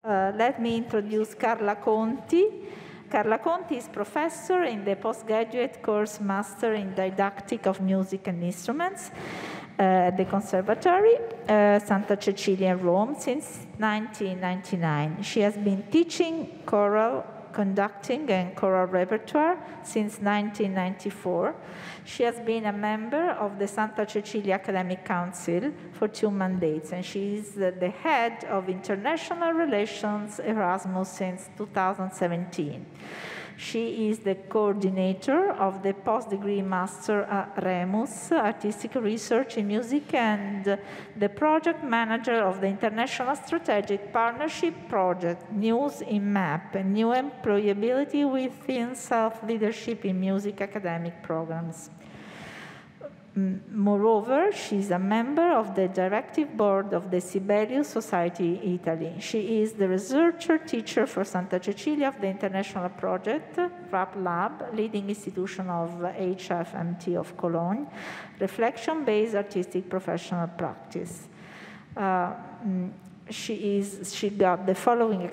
Let me introduce Carla Conti. Carla Conti is professor in the postgraduate course Master in Didactic of Music and Instruments at the Conservatory Santa Cecilia in Rome since 1999. She has been teaching choral conducting and choral repertoire since 1994. She has been a member of the Santa Cecilia Academic Council for 2 mandates, and she is the head of International Relations Erasmus since 2017. She is the coordinator of the post-degree master at REMUS, Artistic Research in Music, and the project manager of the International Strategic Partnership Project, News in MAP, and New Employability within Self-Leadership in Music academic programs. Moreover, she is a member of the directive board of the Sibelius Society Italy. She is the researcher teacher for Santa Cecilia of the International Project, RAP Lab, leading institution of HFMT of Cologne, reflection-based artistic professional practice. She got the following,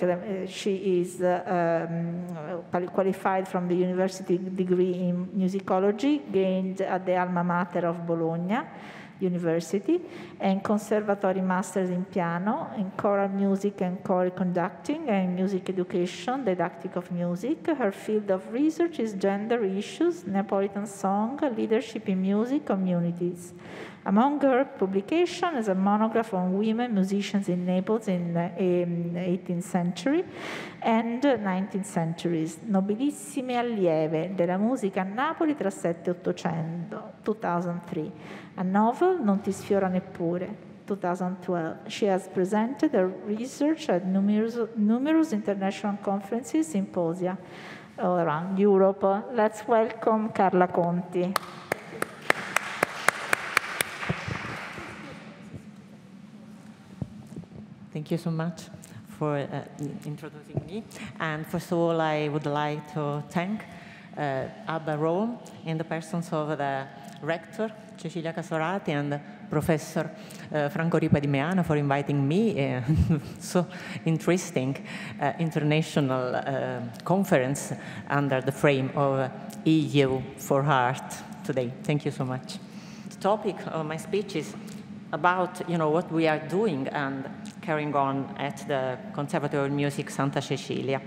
she is qualified from the university degree in musicology, gained at the alma mater of Bologna University, and conservatory masters in piano, in choral music and choral conducting, and music education, didactic of music. Her field of research is gender issues, Neapolitan song, leadership in music, communities. Among her publications is a monograph on women musicians in Naples in the 18th century and 19th centuries, Nobilissime allieve della musica a Napoli tra 7 e 800, 2003. A novel, Non ti sfiora neppure, 2012. She has presented her research at numerous international conferences, symposia all around Europe. Let's welcome Carla Conti. Thank you so much for introducing me. And first of all, I would like to thank ABBA Rome in the persons of the Rector, Cecilia Casorati, and Professor Franco Ripa di Meana for inviting me. So interesting international conference under the frame of EU for Art today. Thank you so much. The topic of my speech is about what we are doing and carrying on at the Conservatory of Music Santa Cecilia.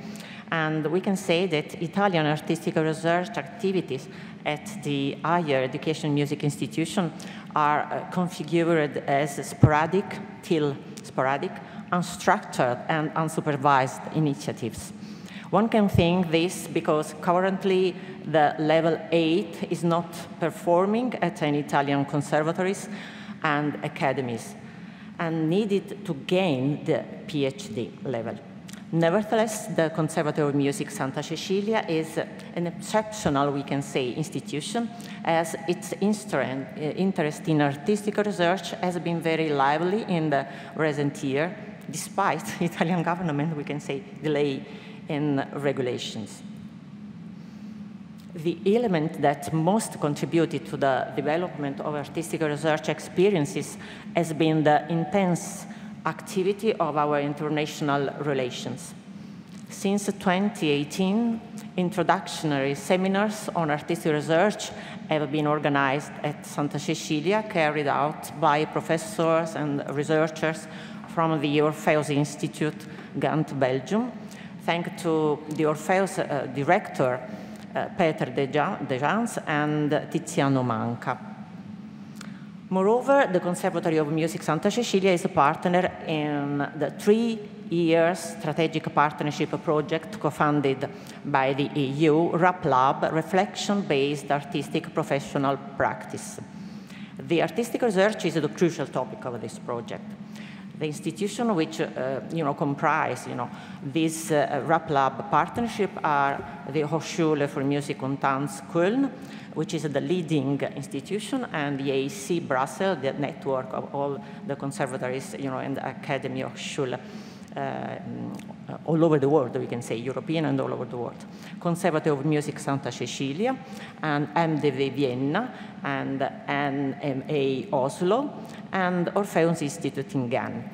And we can say that Italian artistic research activities at the higher education music institution are configured as sporadic, unstructured and unsupervised initiatives. One can think this because currently the level 8 is not performing at any Italian conservatories and academies, and needed to gain the PhD level. Nevertheless, the Conservatory of Music Santa Cecilia is an exceptional, we can say, institution, as its interest in artistic research has been very lively in the recent year, despite Italian government, we can say, delay in regulations. The element that most contributed to the development of artistic research experiences has been the intense activity of our international relations. Since 2018, introductory seminars on artistic research have been organized at Santa Cecilia, carried out by professors and researchers from the Orpheus Institute, Ghent, Belgium, thanks to the Orpheus director, Peter Dejans and Tiziano Manca. Moreover, the Conservatory of Music Santa Cecilia is a partner in the 3-year strategic partnership project co-funded by the EU, RAP Lab, Reflection-Based Artistic Professional Practice. The artistic research is the crucial topic of this project. The institution which comprise this RAP Lab partnership are the Hochschule für Musik und Tanz Köln, which is the leading institution, and the AEC Brussels, the network of all the conservatories, and the Academia Hochschule all over the world, we can say, European and all over the world. Conservatory of Music Santa Cecilia, and MDV Vienna, and NMA Oslo, and Orpheus Institute in Ghent.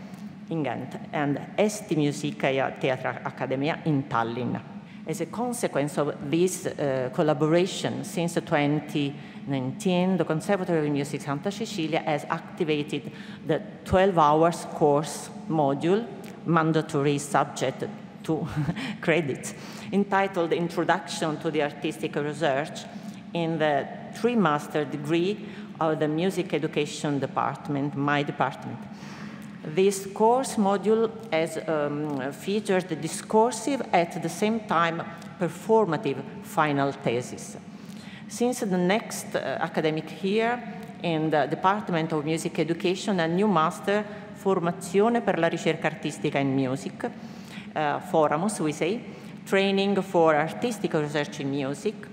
in Ghent and Esti Musica e Teatra Accademia in Tallinn. As a consequence of this collaboration, since 2019, the Conservatory of Music Santa Cecilia has activated the 12-hour course module, mandatory subject to credits, entitled Introduction to the Artistic Research in the 3-master degree of the Music Education Department, my department. This course module has featured the discursive at the same time performative final thesis. Since the next academic year in the Department of Music Education, a new master, Formazione per la ricerca artistica in music, Foramus, we say, training for artistic research in music,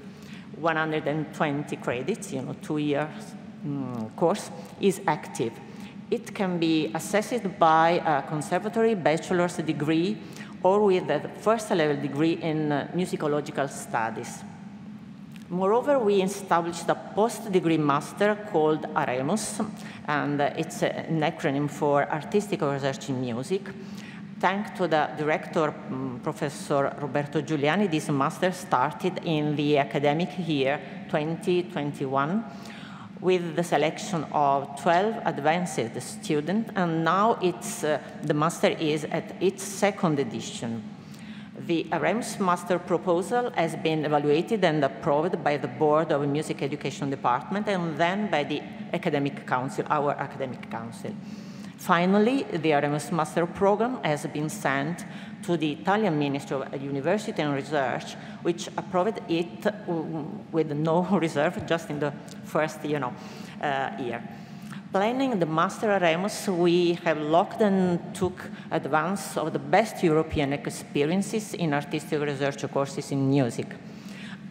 120 credits, 2 years course, is active. It can be assessed by a conservatory bachelor's degree or with a first-level degree in musicological studies. Moreover, we established a post-degree master called AREMUS, and it's an acronym for Artistic Research in Music. Thanks to the director, Professor Roberto Giuliani, this master started in the academic year 2021 with the selection of 12 advanced students, and now the master is at its 2nd edition. The AREMS master proposal has been evaluated and approved by the Board of Music Education Department and then by the Academic Council, our Academic Council. Finally, the AREMS master program has been sent to the Italian Ministry of University and Research, which approved it with no reserve, just in the first year. Planning the Master AREMUS, we have looked and took advance of the best European experiences in artistic research courses in music.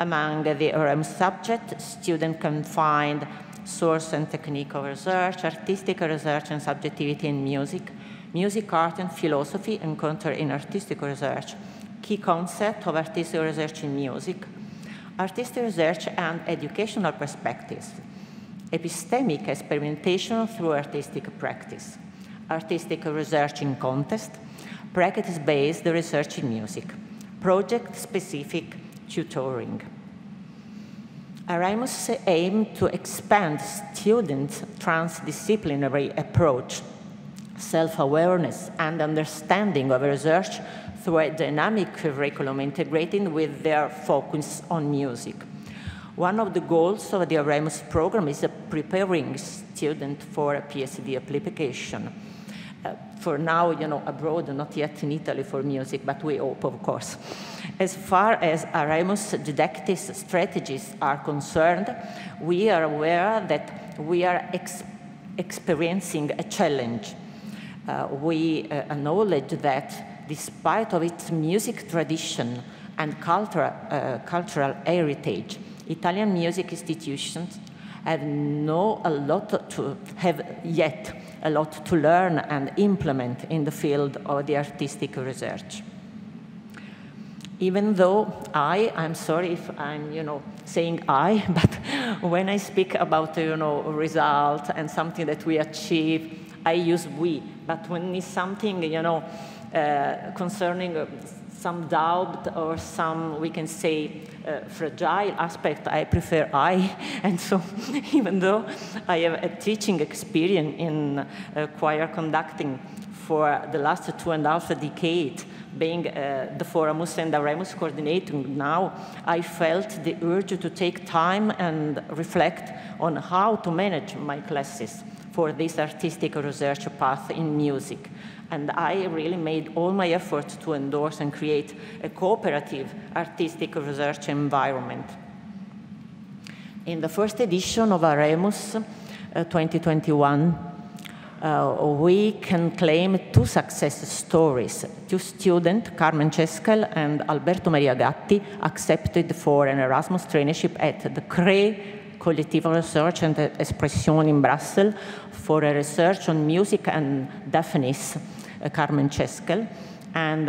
Among the AREMUS subjects, students can find source and technique of research, artistic research and subjectivity in music, music, art, and philosophy encountered in artistic research, key concept of artistic research in music, artistic research and educational perspectives, epistemic experimentation through artistic practice, artistic research in contest, practice-based research in music, project-specific tutoring. AREMUS aims to expand students' transdisciplinary approach, self-awareness, and understanding of research through a dynamic curriculum integrating with their focus on music. One of the goals of the AREMUS program is preparing students for a PhD application. For now, abroad, not yet in Italy for music, but we hope, of course. As far as AREMUS didactic strategies are concerned, we are aware that we are experiencing a challenge. We acknowledge that despite of its music tradition and cultural heritage, Italian music institutions have yet a lot to learn and implement in the field of the artistic research. Even though I'm sorry if I'm, saying but when I speak about, result and something that we achieve, I use we. But when it's something, concerning some doubt or some, we can say, fragile aspect, I prefer I. And so even though I have a teaching experience in choir conducting for the last 2.5 decades, being the Foramus and AREMUS coordinating now, I felt the urge to take time and reflect on how to manage my classes for this artistic research path in music. And I really made all my efforts to endorse and create a cooperative artistic research environment. In the first edition of AREMUS 2021, we can claim 2 success stories. 2 students, Carmen Cescal and Alberto Maria Gatti, accepted for an Erasmus traineeship at the CRE, Collective Research and Expression in Brussels, for a research on music and deafness, Carmen Cescal, and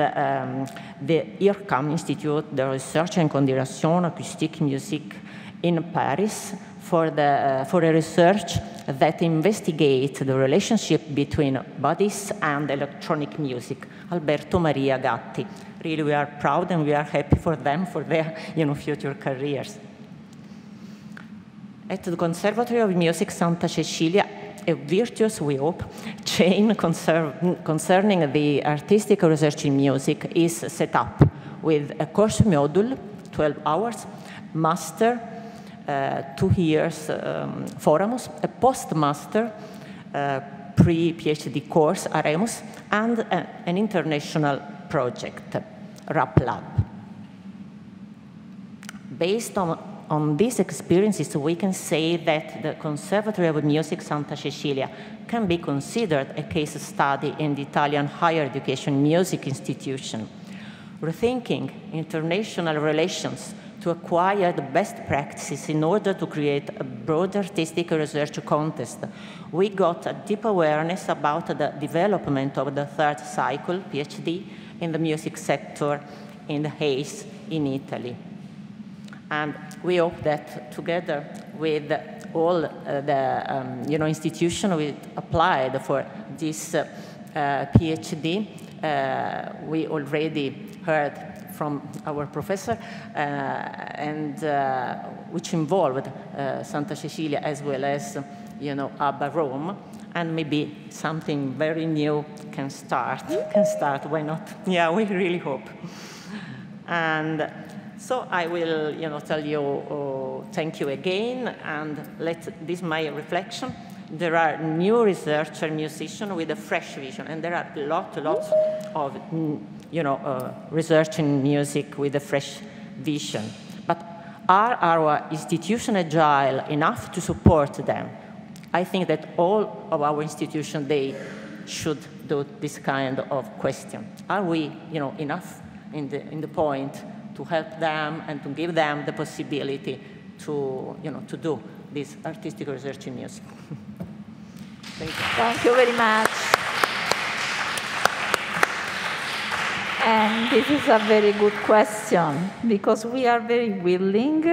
the IRCAM Institute de Recherche en Condition Acoustique Musique in Paris for a research that investigates the relationship between bodies and electronic music, Alberto Maria Gatti. Really, we are proud and we are happy for them, for their future careers. At the Conservatory of Music Santa Cecilia, a virtuous, we hope, chain concerning the artistic research in music is set up with a course module, 12 hours, master, 2 years Foramus, a postmaster, pre-PhD course, Aremus, and an international project, RAP Lab. Based on these experiences, we can say that the Conservatory of Music Santa Cecilia can be considered a case study in the Italian higher education music institution. Rethinking international relations to acquire the best practices in order to create a broad artistic research context, we got a deep awareness about the development of the third cycle PhD in the music sector in the HACE in Italy. And we hope that together with all the institutions we applied for this PhD, we already heard from our professor, and which involved Santa Cecilia as well as ABBA Rome, and maybe something very new can start. Why not? Yeah, we really hope. And so I will, tell you thank you again, and this is my reflection. There are new researcher musicians with a fresh vision, and there are lots of, research in music with a fresh vision. But are our institutions agile enough to support them? I think that all of our institutions, they should do this kind of question. Are we, enough in the point to help them and to give them the possibility to, to do this artistic research in music? Thank you. Thank you very much. And this is a very good question, because we are very willing,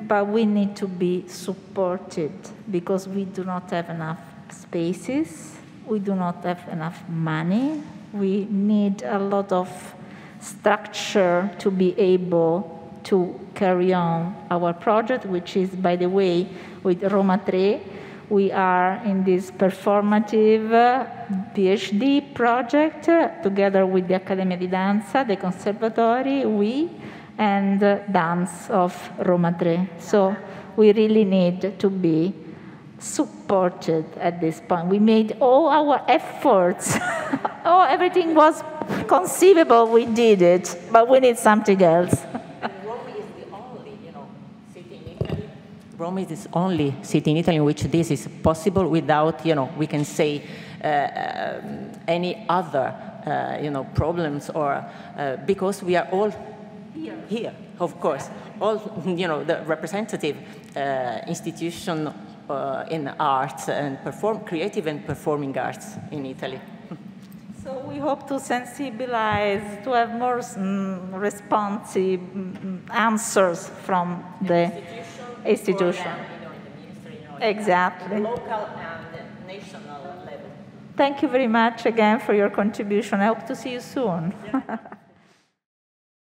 but we need to be supported, because we do not have enough spaces, we do not have enough money, we need a lot of structure to be able to carry on our project, which is, by the way, with Roma 3, we are in this performative PhD project together with the Accademia di Danza, the Conservatory, we, and Dance of Roma 3. So we really need to be supported at this point. We made all our efforts. Everything was conceivable, we did it, but we need something else. Rome is the only city in Italy in which this is possible without, we can say, any other, problems, or because we are all here, of course, all, the representative institution in arts and creative and performing arts in Italy. So we hope to sensibilize, to have more responsive answers from the institution. Exactly. Local and national level. Thank you very much again for your contribution. I hope to see you soon. Yeah.